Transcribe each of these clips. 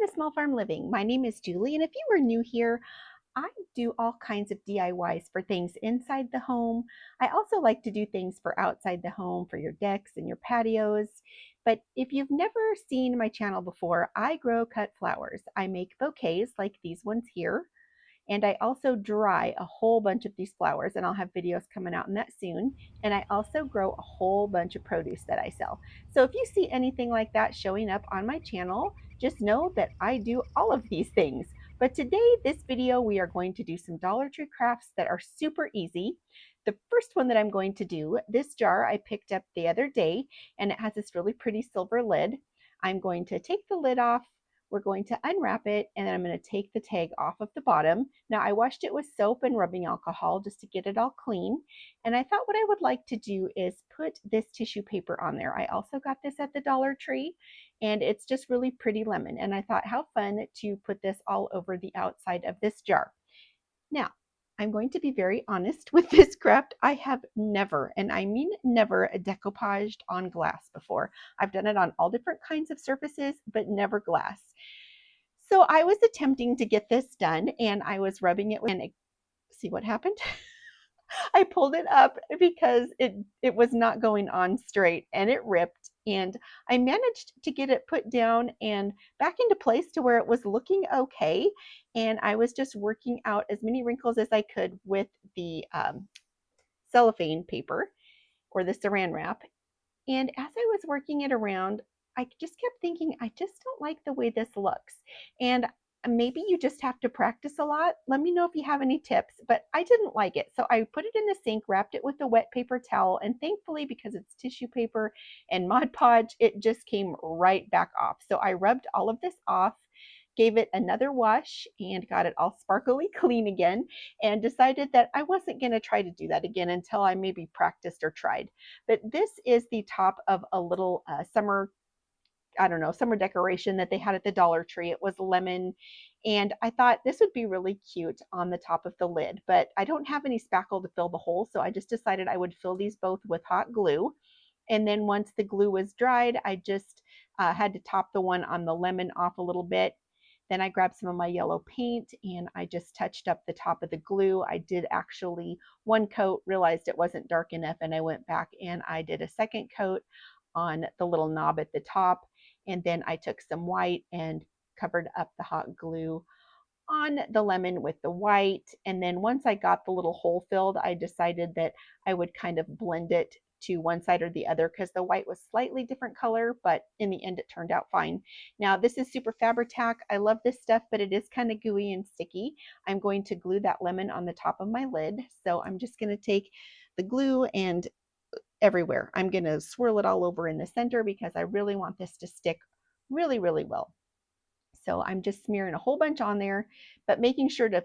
to Small Farm Living. My name is Julie, and if you are new here, I do all kinds of DIYs for things inside the home. I also like to do things for outside the home, for your decks and your patios. But if you've never seen my channel before, I grow cut flowers. I make bouquets like these ones here. And I also dry a whole bunch of these flowers, and I'll have videos coming out on that soon. And I also grow a whole bunch of produce that I sell. So if you see anything like that showing up on my channel, just know that I do all of these things. But today, this video, we are going to do some Dollar Tree crafts that are super easy. The first one that I'm going to do, this jar I picked up the other day, and it has this really pretty silver lid. I'm going to take the lid off. We're going to unwrap it, and then I'm going to take the tag off of the bottom. Now I washed it with soap and rubbing alcohol just to get it all clean. And I thought what I would like to do is put this tissue paper on there. I also got this at the Dollar Tree, and it's just really pretty lemon. And I thought how fun to put this all over the outside of this jar. Now, I'm going to be very honest with this craft. I have never, and I mean never, decoupaged on glass before. I've done it on all different kinds of surfaces, but never glass. So I was attempting to get this done, and I was rubbing it with, and see what happened? I pulled it up because it was not going on straight, and it ripped, and I managed to get it put down and back into place to where it was looking okay. And I was just working out as many wrinkles as I could with the cellophane paper or the saran wrap. And as I was working it around, I just kept thinking, I just don't like the way this looks. And maybe you just have to practice a lot. Let me know if you have any tips, but I didn't like it. So I put it in the sink, wrapped it with a wet paper towel, and thankfully, because it's tissue paper and Mod Podge, it just came right back off. So I rubbed all of this off, gave it another wash, and got it all sparkly clean again, and decided that I wasn't going to try to do that again until I maybe practiced or tried. But this is the top of a little summer, I don't know, summer decoration that they had at the Dollar Tree. It was lemon, and I thought this would be really cute on the top of the lid, but I don't have any spackle to fill the hole, so I just decided I would fill these both with hot glue. And then once the glue was dried, I just had to top the one on the lemon off a little bit. Then I grabbed some of my yellow paint and I just touched up the top of the glue. I did actually one coat, realized it wasn't dark enough, and I went back and I did a second coat on the little knob at the top. And then I took some white and covered up the hot glue on the lemon with the white. And then once I got the little hole filled, I decided that I would kind of blend it to one side or the other because the white was slightly different color, but in the end it turned out fine. Now this is Super Fabri-Tac. I love this stuff, but it is kind of gooey and sticky. I'm going to glue that lemon on the top of my lid. So I'm just going to take the glue and everywhere. I'm going to swirl it all over in the center because I really want this to stick really, really well. So I'm just smearing a whole bunch on there, but making sure to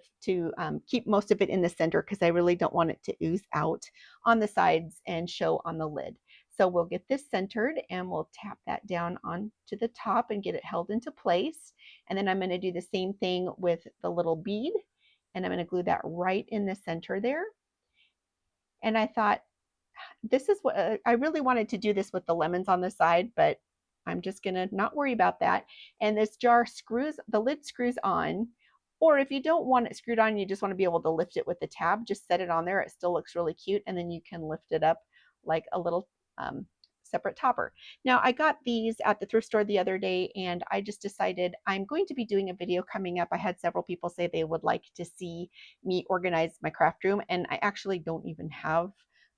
keep most of it in the center because I really don't want it to ooze out on the sides and show on the lid. So we'll get this centered and we'll tap that down onto the top and get it held into place. And then I'm going to do the same thing with the little bead, and I'm going to glue that right in the center there. And I thought, this is what I really wanted to do this with the lemons on the side, but I'm just gonna not worry about that. And this jar screws, the lid screws on, or if you don't want it screwed on, you just want to be able to lift it with the tab, just set it on there. It still looks really cute, and then you can lift it up like a little separate topper. Now I got these at the thrift store the other day, and I just decided I'm going to be doing a video coming up. I had several people say they would like to see me organize my craft room, and I actually don't even have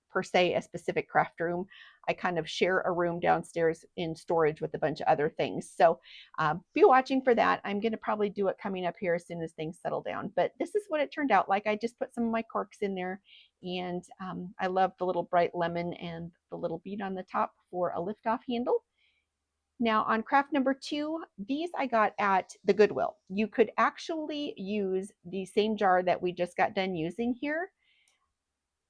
per se a specific craft room. I kind of share a room downstairs in storage with a bunch of other things. So be watching for that. I'm going to probably do it coming up here as soon as things settle down. But this is what it turned out like. I just put some of my corks in there, and I love the little bright lemon and the little bead on the top for a lift-off handle. Now on craft number 2, these I got at the Goodwill. You could actually use the same jar that we just got done using here.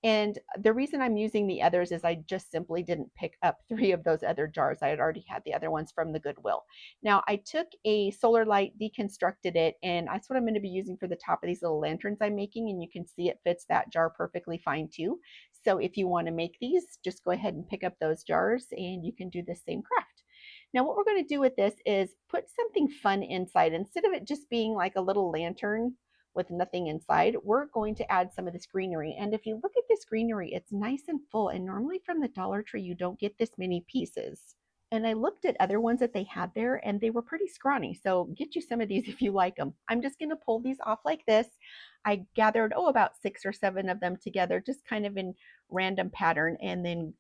And the reason I'm using the others is I just simply didn't pick up 3 of those other jars. I had already had the other ones from the Goodwill. Now I took a solar light, deconstructed it, and that's what I'm going to be using for the top of these little lanterns I'm making. And you can see it fits that jar perfectly fine too. So if you want to make these, just go ahead and pick up those jars and you can do the same craft. Now what we're going to do with this is put something fun inside. Instead of it just being like a little lantern with nothing inside, we're going to add some of this greenery. And if you look at this greenery, it's nice and full. And normally from the Dollar Tree, you don't get this many pieces. And I looked at other ones that they had there and they were pretty scrawny. So get you some of these if you like them. I'm just going to pull these off like this. I gathered, about 6 or 7 of them together, just kind of in random pattern, and then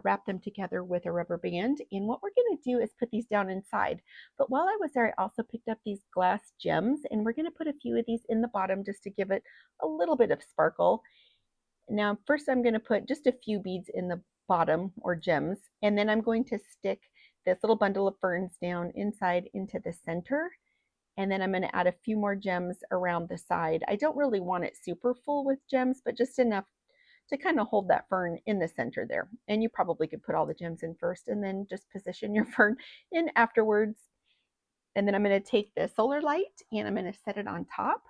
wrap them together with a rubber band. And what we're going to do is put these down inside. But while I was there, I also picked up these glass gems, and we're going to put a few of these in the bottom just to give it a little bit of sparkle. Now, first I'm going to put just a few beads in the bottom, or gems, and then I'm going to stick this little bundle of ferns down inside into the center. And then I'm going to add a few more gems around the side. I don't really want it super full with gems, but just enough to kind of hold that fern in the center there. And you probably could put all the gems in first and then just position your fern in afterwards. And then I'm going to take the solar light and I'm going to set it on top.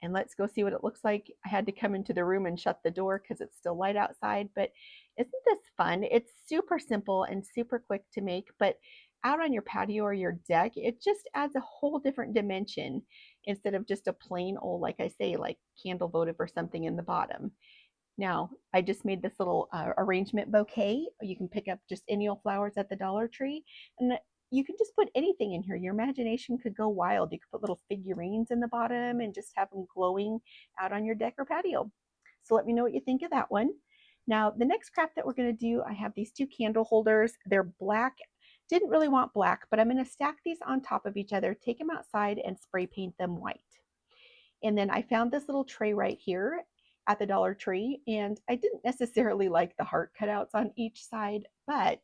And let's go see what it looks like. I had to come into the room and shut the door because it's still light outside, but isn't this fun? It's super simple and super quick to make, but out on your patio or your deck, it just adds a whole different dimension instead of just a plain old, like I say, like candle votive or something in the bottom. Now, I just made this little arrangement bouquet. You can pick up just any old flowers at the Dollar Tree, and you can just put anything in here. Your imagination could go wild. You could put little figurines in the bottom and just have them glowing out on your deck or patio. So let me know what you think of that one. Now, the next craft that we're going to do, I have these 2 candle holders. They're black. Didn't really want black, but I'm going to stack these on top of each other, take them outside, and spray paint them white. And then I found this little tray right here at the Dollar Tree, and I didn't necessarily like the heart cutouts on each side, but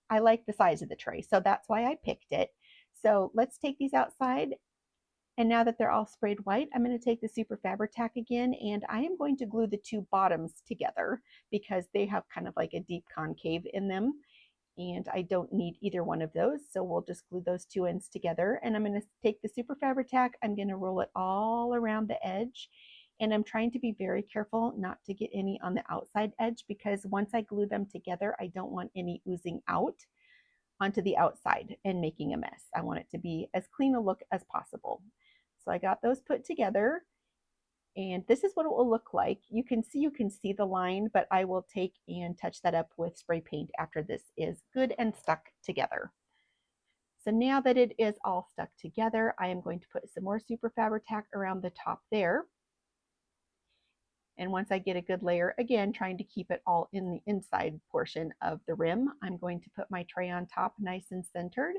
I like the size of the tray, so that's why I picked it. So let's take these outside. And now that they're all sprayed white, I'm going to take the Super Fabri-Tac again, and I am going to glue the 2 bottoms together because they have kind of like a deep concave in them. And I don't need either one of those, so we'll just glue those 2 ends together. And I'm going to take the Super Fabri-Tac, I'm going to roll it all around the edge, and I'm trying to be very careful not to get any on the outside edge, because once I glue them together, I don't want any oozing out onto the outside and making a mess. I want it to be as clean a look as possible. So I got those put together, and this is what it will look like. You can see the line, but I will take and touch that up with spray paint after this is good and stuck together. So now that it is all stuck together, I am going to put some more Super Fabri-Tac around the top there. And once I get a good layer, again, trying to keep it all in the inside portion of the rim, I'm going to put my tray on top nice and centered.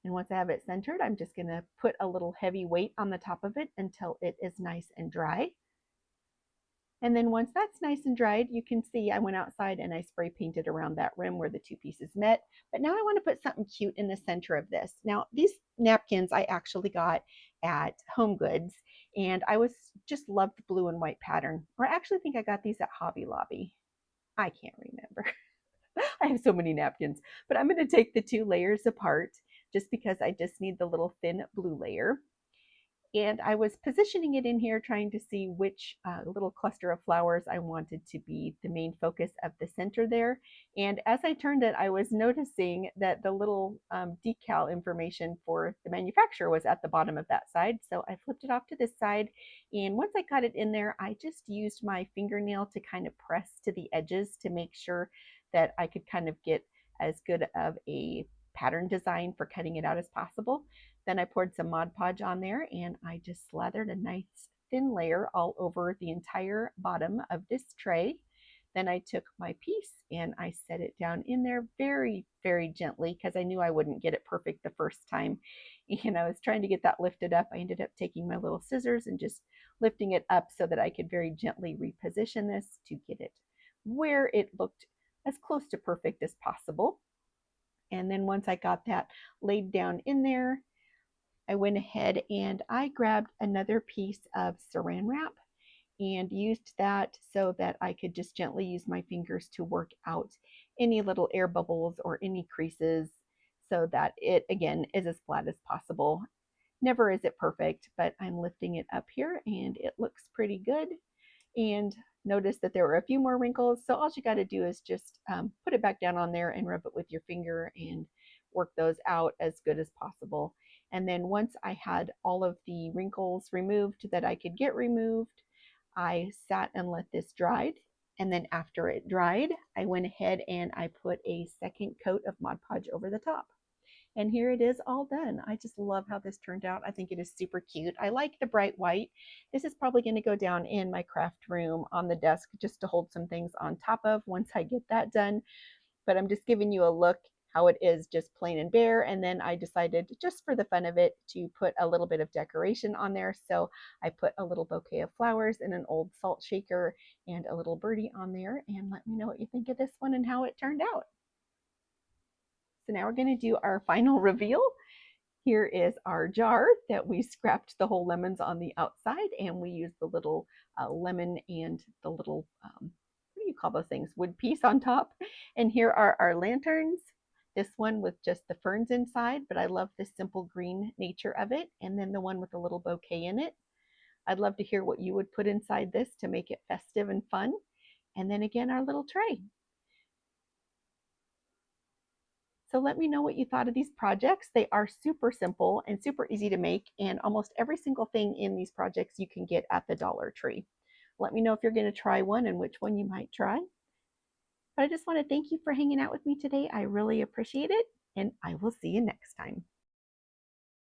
And once I have it centered, I'm just going to put a little heavy weight on the top of it until it is nice and dry. And then once that's nice and dried, you can see I went outside and I spray painted around that rim where the 2 pieces met. But now I want to put something cute in the center of this. Now, these napkins I actually got at Home Goods, and I just loved the blue and white pattern. Or I actually think I got these at Hobby Lobby. I can't remember. I have so many napkins, but I'm going to take the 2 layers apart just because I just need the little thin blue layer. And I was positioning it in here, trying to see which little cluster of flowers I wanted to be the main focus of the center there. And as I turned it, I was noticing that the little decal information for the manufacturer was at the bottom of that side. So I flipped it off to this side. And once I got it in there, I just used my fingernail to kind of press to the edges to make sure that I could kind of get as good of a pattern design for cutting it out as possible. Then I poured some Mod Podge on there, and I just slathered a nice thin layer all over the entire bottom of this tray. Then I took my piece and I set it down in there very, very gently because I knew I wouldn't get it perfect the first time. And I was trying to get that lifted up. I ended up taking my little scissors and just lifting it up so that I could very gently reposition this to get it where it looked as close to perfect as possible. And then once I got that laid down in there, I went ahead and I grabbed another piece of saran wrap and used that so that I could just gently use my fingers to work out any little air bubbles or any creases so that it, again, is as flat as possible. Never is it perfect, but I'm lifting it up here and it looks pretty good. And noticed that there were a few more wrinkles. So all you got to do is just put it back down on there and rub it with your finger and work those out as good as possible. And then once I had all of the wrinkles removed that I could get removed, I sat and let this dry. And then after it dried, I went ahead and I put a second coat of Mod Podge over the top. And here it is all done. I just love how this turned out. I think it is super cute. I like the bright white. This is probably going to go down in my craft room on the desk just to hold some things on top of once I get that done. But I'm just giving you a look how it is just plain and bare. And then I decided just for the fun of it to put a little bit of decoration on there. So I put a little bouquet of flowers in an old salt shaker and a little birdie on there. And let me know what you think of this one and how it turned out. So now we're going to do our final reveal. Here is our jar that we scrapped the whole lemons on the outside, and we used the little lemon and the little, what do you call those things, wood piece on top. And here are our lanterns. This one with just the ferns inside, but I love the simple green nature of it. And then the one with a little bouquet in it. I'd love to hear what you would put inside this to make it festive and fun. And then again, our little tray. So let me know what you thought of these projects. They are super simple and super easy to make, and almost every single thing in these projects you can get at the Dollar Tree. Let me know if you're going to try one and which one you might try. But I just want to thank you for hanging out with me today. I really appreciate it, and I will see you next time.